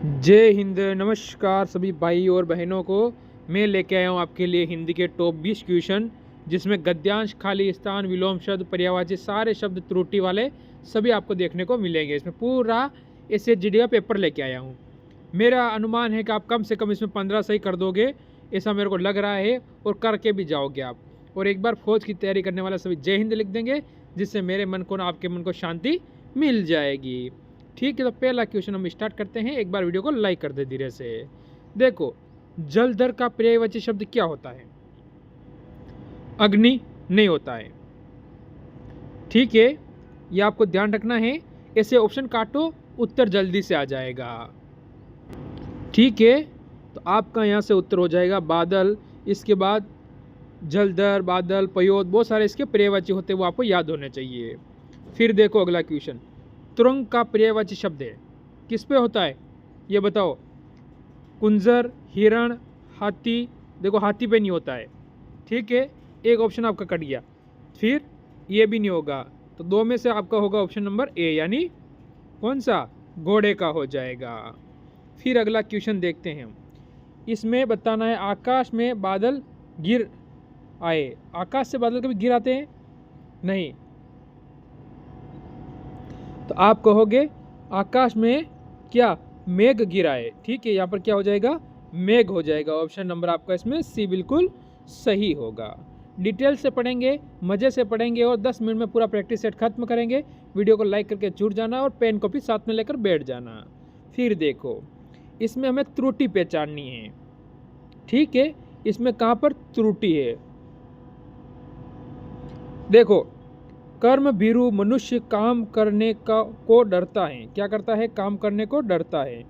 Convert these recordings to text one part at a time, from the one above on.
जय हिंद। नमस्कार सभी भाई और बहनों को। मैं लेके आया हूँ आपके लिए हिंदी के टॉप 20 क्वेश्चन, जिसमें गद्यांश, खाली स्थान, विलोम शब्द, पर्यायवाची सारे शब्द त्रुटि वाले सभी आपको देखने को मिलेंगे। इसमें पूरा SHGD का पेपर लेके आया हूँ। मेरा अनुमान है कि आप कम से कम इसमें 15 सही कर दोगे, ऐसा मेरे को लग रहा है, और करके भी जाओगे आप। और एक बार फौज की तैयारी करने वाले सभी जय हिंद लिख देंगे, जिससे मेरे मन को ना आपके मन को शांति मिल जाएगी। ठीक है, तो पहला क्वेश्चन हम स्टार्ट करते हैं। एक बार वीडियो को लाइक कर दे धीरे से। देखो, जलधर का पर्यायवाची शब्द क्या होता है? अग्नि नहीं होता है। ठीक है, ये आपको ध्यान रखना है। ऐसे ऑप्शन काटो, उत्तर जल्दी से आ जाएगा। ठीक है, तो आपका यहाँ से उत्तर हो जाएगा बादल। इसके बाद जलधर, बादल, पयोद, बहुत सारे इसके पर्यायवाची होते हैं, वो आपको याद होने चाहिए। फिर देखो अगला क्वेश्चन, तुरंग का पर्यायवाची शब्द है, किस पे होता है ये बताओ? कुंजर, हिरण, हाथी। देखो, हाथी पे नहीं होता है। ठीक है, एक ऑप्शन आपका कट गया। फिर ये भी नहीं होगा, तो दो में से आपका होगा ऑप्शन नंबर ए, यानी कौन सा? घोड़े का हो जाएगा। फिर अगला क्वेश्चन देखते हैं हम। इसमें बताना है, आकाश में बादल गिर आए। आकाश से बादल कभी गिर आते हैं? नहीं। तो आप कहोगे आकाश में क्या मेघ गिराए। ठीक है, यहाँ पर क्या हो जाएगा? मेघ हो जाएगा। ऑप्शन नंबर आपका इसमें सी बिल्कुल सही होगा। डिटेल से पढ़ेंगे, मज़े से पढ़ेंगे, और 10 मिनट में पूरा प्रैक्टिस सेट खत्म करेंगे। वीडियो को लाइक करके जुड़ जाना और पेन कॉपी साथ में लेकर बैठ जाना। फिर देखो, इसमें हमें त्रुटि पहचाननी है। ठीक है, इसमें कहाँ पर त्रुटि है? देखो, कर्म भीरु मनुष्य काम करने का को डरता है। क्या करता है? काम करने को डरता है।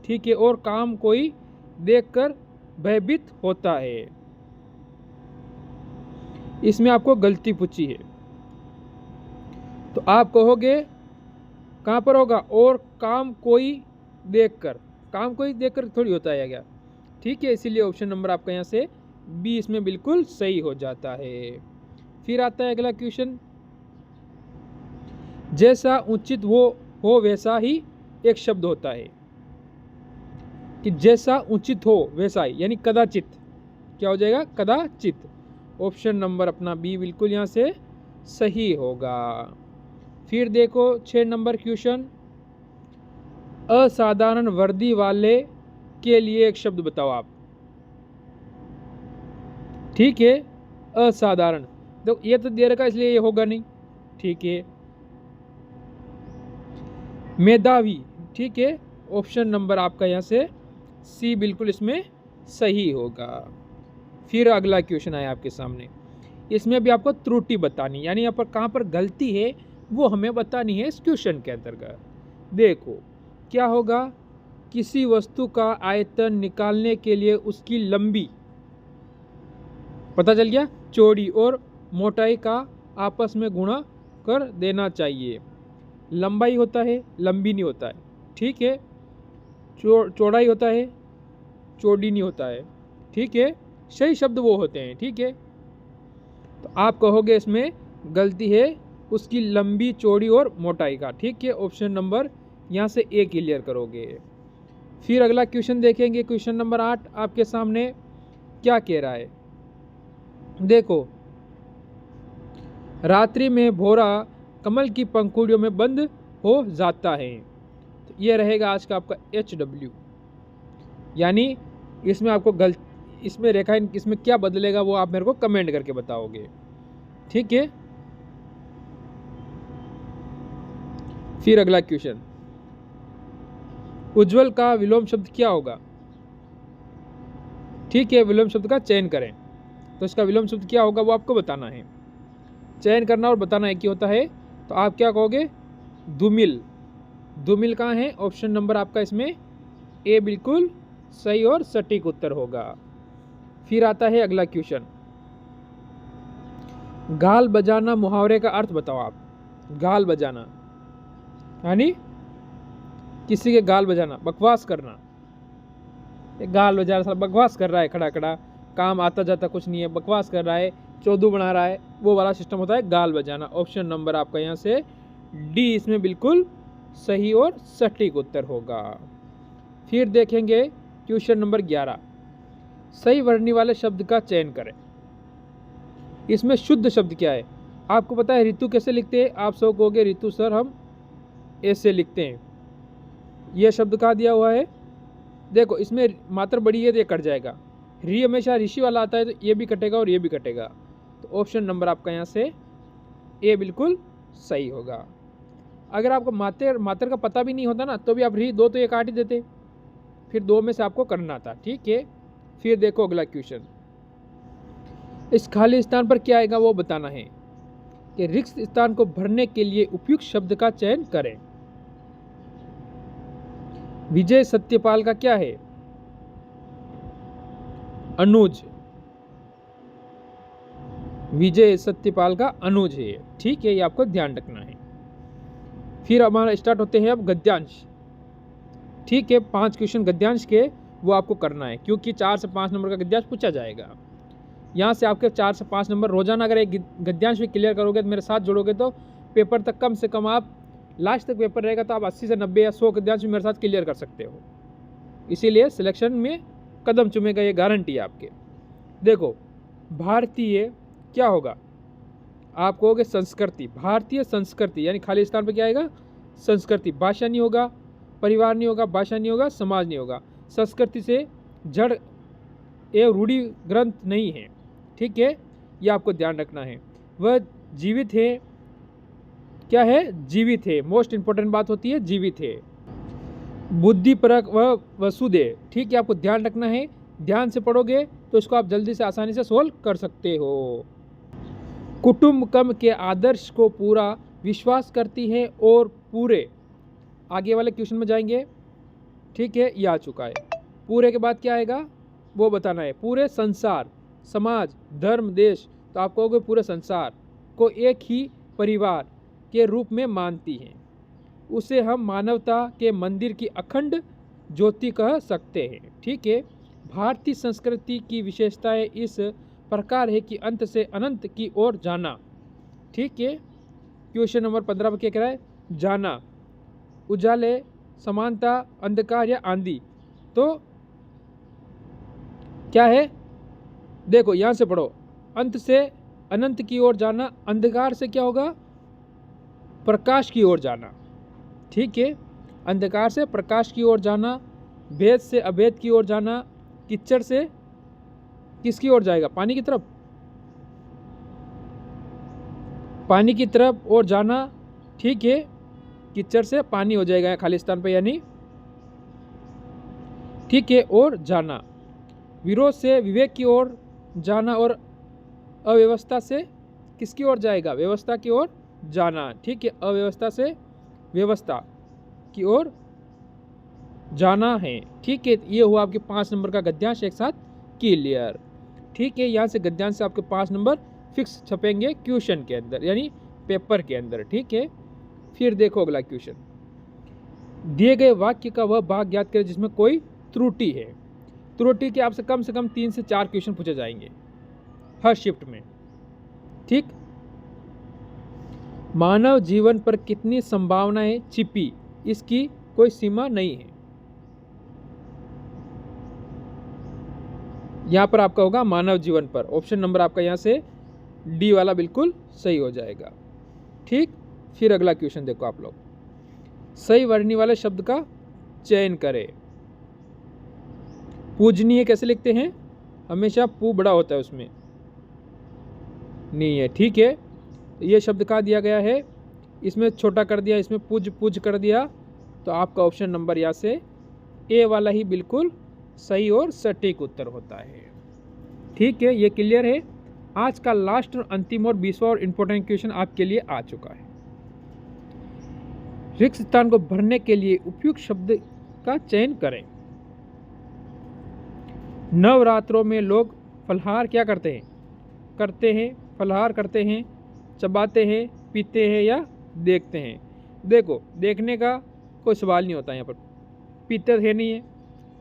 ठीक है, और काम कोई देखकर भयभीत होता है। इसमें आपको गलती पूछी है, तो आप कहोगे कहाँ पर होगा? और काम कोई देखकर। काम कोई देखकर थोड़ी होता है क्या? ठीक है, इसीलिए ऑप्शन नंबर आपका यहाँ से बी इसमें बिल्कुल सही हो जाता है। फिर आता है अगला क्वेश्चन, जैसा उचित हो वैसा ही एक शब्द होता है। कि जैसा उचित हो वैसा ही, यानी कदाचित। क्या हो जाएगा? कदाचित। ऑप्शन नंबर अपना बी बिल्कुल यहाँ से सही होगा। फिर देखो 6 नंबर क्वेश्चन, असाधारण वर्दी वाले के लिए एक शब्द बताओ आप। ठीक है, असाधारण। देखो, ये तो दे रखा, इसलिए ये होगा नहीं। ठीक है, मेधावी। ठीक है, ऑप्शन नंबर आपका यहाँ से सी बिल्कुल इसमें सही होगा। फिर अगला क्वेश्चन आया आपके सामने, इसमें भी आपको त्रुटि बतानी, यानी यहाँ पर कहाँ पर गलती है वो हमें बतानी है इस क्वेश्चन के अंतर्गत। देखो क्या होगा, किसी वस्तु का आयतन निकालने के लिए उसकी लंबी, पता चल गया, चौड़ी और मोटाई का आपस में गुणा कर देना चाहिए। लंबाई होता है, लंबी नहीं होता है। ठीक है, चौड़ाई होता है, चौड़ी नहीं होता है। ठीक है, सही शब्द वो होते हैं। ठीक है, तो आप कहोगे इसमें गलती है उसकी लंबी, चौड़ी और मोटाई का। ठीक है, ऑप्शन नंबर यहाँ से ए क्लियर करोगे। फिर अगला क्वेश्चन देखेंगे, क्वेश्चन नंबर 8 आपके सामने क्या कह रहा है? देखो, रात्रि में भौरा कमल की पंखुड़ियों में बंद हो जाता है। तो ये रहेगा आज का आपका HW, यानी इसमें आपको इसमें रेखा, इसमें क्या बदलेगा वो आप मेरे को कमेंट करके बताओगे। ठीक है, फिर अगला क्वेश्चन, उज्जवल का विलोम शब्द क्या होगा? ठीक है, विलोम शब्द का चयन करें, तो इसका विलोम शब्द क्या होगा वो आपको बताना है। चयन करना और बताना एक ही होता है। तो आप क्या कहोगे? धूमिल। धूमिल कहाँ है? ऑप्शन नंबर आपका इसमें ए बिल्कुल सही और सटीक उत्तर होगा। फिर आता है अगला क्वेश्चन, गाल बजाना मुहावरे का अर्थ बताओ आप। गाल बजाना यानी किसी के गाल बजाना, बकवास करना। गाल बजा रहा, बकवास कर रहा है, खड़ा खड़ा, काम आता जाता कुछ नहीं है, बकवास कर रहा है, चौधू बना रहा है, वो वाला सिस्टम होता है गाल बजाना। ऑप्शन नंबर आपका यहाँ से डी इसमें बिल्कुल सही और सटीक उत्तर होगा। फिर देखेंगे क्वेश्चन नंबर 11, सही वर्णी वाले शब्द का चयन करें। इसमें शुद्ध शब्द क्या है? आपको पता है ऋतु कैसे लिखते हैं? आप सब कहोगे ऋतु सर हम ऐसे लिखते हैं। यह शब्द कहाँ दिया हुआ है? देखो इसमें मात्रा बड़ी है तो ये कट जाएगा। री हमेशा ऋषि वाला आता है तो ये भी कटेगा और ये भी कटेगा। तो ऑप्शन नंबर आपका यहाँ से ए बिल्कुल सही होगा। अगर आपको मात्रा का पता भी नहीं होता ना तो भी आप री दो तो ये काट ही देते, फिर दो में से आपको करना था। ठीक है, फिर देखो अगला क्वेश्चन, इस खाली स्थान पर क्या आएगा वो बताना है कि रिक्त स्थान को भरने के लिए उपयुक्त शब्द का चयन करें। विजय सत्यपाल का क्या है? अनुज। विजय सत्यपाल का अनुज है। ठीक है, ये आपको ध्यान रखना है। फिर हमारा स्टार्ट होते हैं अब गद्यांश। ठीक है, 5 क्वेश्चन गद्यांश के वो आपको करना है, क्योंकि 4 से 5 नंबर का गद्यांश पूछा जाएगा। यहाँ से आपके 4 से 5 नंबर रोजाना अगर एक गद्यांश भी क्लियर करोगे तो मेरे साथ जुड़ोगे तो पेपर तक कम से कम आप लास्ट तक पेपर रहेगा तो आप 80 से 90 या 100 गद्यांश भी मेरे साथ क्लियर कर सकते हो। इसीलिए सिलेक्शन में कदम चुमेगा, ये गारंटी है आपके। देखो भारतीय क्या होगा? आप कहोगे संस्कृति। भारतीय संस्कृति यानी खाली स्थान पर क्या आएगा? संस्कृति। भाषा नहीं होगा, परिवार नहीं होगा, भाषा नहीं होगा, समाज नहीं होगा। संस्कृति से जड़ एवं रूढ़ि ग्रंथ नहीं है। ठीक है, ये आपको ध्यान रखना है। वह जीवित है। क्या है? जीवित है। मोस्ट इंपॉर्टेंट बात होती है जीवित है। बुद्धिपरक व वसुदेव। ठीक है, आपको ध्यान रखना है। ध्यान से पढ़ोगे तो इसको आप जल्दी से आसानी से सोल्व कर सकते हो। कुटुंबकम के आदर्श को पूरा विश्वास करती है और पूरे, आगे वाले क्वेश्चन में जाएंगे। ठीक है, ये आ चुका है। पूरे के बाद क्या आएगा वो बताना है। पूरे संसार, समाज, धर्म, देश, तो आप कहोगे पूरे संसार को एक ही परिवार के रूप में मानती हैं। उसे हम मानवता के मंदिर की अखंड ज्योति कह सकते हैं। ठीक है, भारतीय संस्कृति की विशेषताएं इस प्रकार है कि अंत से अनंत की ओर जाना। ठीक है, क्वेश्चन नंबर 15 पर क्या कह रहा है? जाना, उजाले, समानता, अंधकार या आंधी। तो क्या है? देखो यहां से पढ़ो, अंत से अनंत की ओर जाना, अंधकार से क्या होगा? प्रकाश की ओर जाना। ठीक है, अंधकार से प्रकाश की ओर जाना, भेद से अभेद की ओर जाना, कीचड़ से किसकी ओर जाएगा? पानी की तरफ। पानी की तरफ और जाना। ठीक है, कीचड़ से पानी हो जाएगा खाली स्थान पर यानी। ठीक है, और जाना, विरोध से विवेक की ओर जाना और अव्यवस्था से किसकी ओर जाएगा? व्यवस्था की ओर जाना। ठीक है, अव्यवस्था से व्यवस्था की ओर जाना है। ठीक है, ये हुआ आपके 5 नंबर का गद्यांश एक साथ क्लियर। ठीक है, यहाँ से गद्यांश से आपके 5 नंबर फिक्स छपेंगे क्वेश्चन के अंदर यानी पेपर के अंदर। ठीक है, फिर देखो अगला क्वेश्चन, दिए गए वाक्य का वह भाग ज्ञात करें जिसमें कोई त्रुटि है। त्रुटि के आपसे कम 3 से 4 क्वेश्चन पूछे जाएंगे हर शिफ्ट में। ठीक, मानव जीवन पर कितनी संभावनाएं छिपी, इसकी कोई सीमा नहीं है। यहां पर आपका होगा मानव जीवन पर। ऑप्शन नंबर आपका यहां से डी वाला बिल्कुल सही हो जाएगा। ठीक, फिर अगला क्वेश्चन देखो आप लोग, सही वर्णी वाले शब्द का चयन करें। पूजनीय कैसे लिखते हैं? हमेशा पू बड़ा होता है उसमें, नहीं है। ठीक है, ये शब्द कहाँ दिया गया है? इसमें छोटा कर दिया, इसमें पूज कर दिया। तो आपका ऑप्शन नंबर यहाँ से ए वाला ही बिल्कुल सही और सटीक उत्तर होता है। ठीक है, ये क्लियर है। आज का लास्ट और अंतिम और 20वां और इम्पोर्टेंट क्वेश्चन आपके लिए आ चुका है। रिक्त स्थान को भरने के लिए उपयुक्त शब्द का चयन करें। नवरात्रों में लोग फलहार क्या करते हैं? फलहार करते हैं, चबाते हैं, पीते हैं या देखते हैं? देखो, देखने का कोई सवाल नहीं होता यहाँ पर। पीते है नहीं है,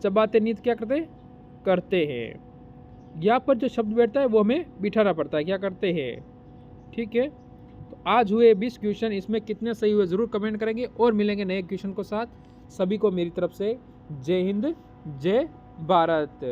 चबाते नहीं तो क्या करते हैं। यहाँ पर जो शब्द बैठता है वो हमें बिठाना पड़ता है, क्या करते हैं। ठीक है, तो आज हुए 20 क्वेश्चन, इसमें कितने सही हुए ज़रूर कमेंट करेंगे और मिलेंगे नए क्वेश्चन को साथ। सभी को मेरी तरफ से जय हिंद, जय भारत।